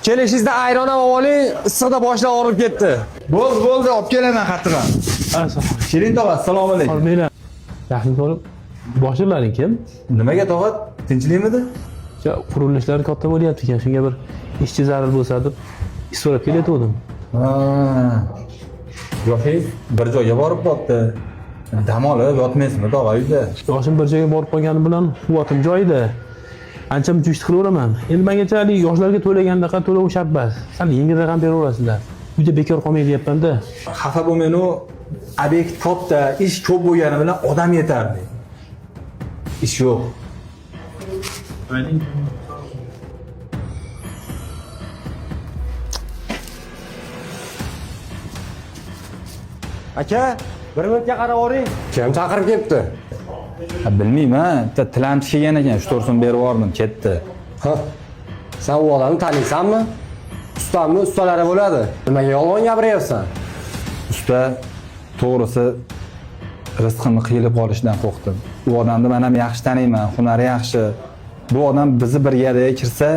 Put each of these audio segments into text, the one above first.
Kelishingizda ayron ham oling, issiqda boshlar og'rib ketdi. Bo'ldi, olib kelaman qattiqam. Shirin tog'a, assalomu alaykum. Meni yaxshi ko'rib, boshliqlaring kim? Nimaga tog'a? Tinchlikmidi? Qurilishlar katta bo'lyapti ekan, shunga bir ishchi zarur bo'lsa deb ish so'rab kelayotgandim. Yo'q, bir joyga borib qolibdi. Dam olib yotmaysizmi tog'a uyda? Yoshim bir joyga borib qolganim bilan quvvatim joyida. Ancha mushti qilaveraman. Endi mengacha yoshlarga to'lagandaqa to'lov shart emas. Sal yengil raqam beraverasizlar. Uyda bekor qolmay deyapman-da. Xafa bo'lmang, obyekt katta, ish ko'p bo'lgani bilan odam yetarli. Ish yo'q. Aka, 1 minutga qarab oring. Kim chaqirib kelibdi? Bilmayman, bitta tilamchi kelgan ekan, 3-4 so'm berib yubordim, ketdi. Sen u odamni taniysanmi? Ustamni ustalari bo'ladi. Nimaga yolg'on gapiryapsan? Usta, to'g'risi rizqimni qiyilib qolishidan qo'rqdim. U odamni men ham yaxshi taniyman, hunari yaxshi. Bu odam bizni brigadaga kirsa,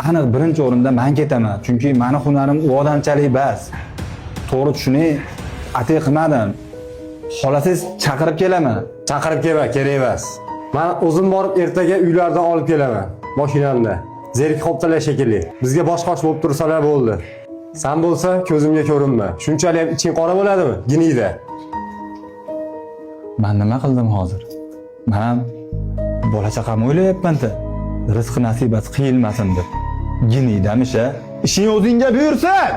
aniq birinchi o'rinda men ketaman, chunki meni hunarim u odamchalik bas. To'g'ri tushuning, atay qilmadim. Xolasangiz chaqirib kelaman. Chaqirib kelma, kerak emas. Men o'zim borib ertaga uylardan olib kelaman. Mashinamda. Zerik qoptalar shekilli. Bizga bosh-qosh bo'lib tursalar bo'ldi. Sen bo'lsa ko'zimga ko'rinma. Shunchalik ham iching qora bo'ladimi? Giniyda. Men nima qildim hozir? Men ham bola chaqamni o'ylayapman-da. Rizq nasibasi qiyilmasin deb. Giniydamish-a? Ishing o'zingga buyursin.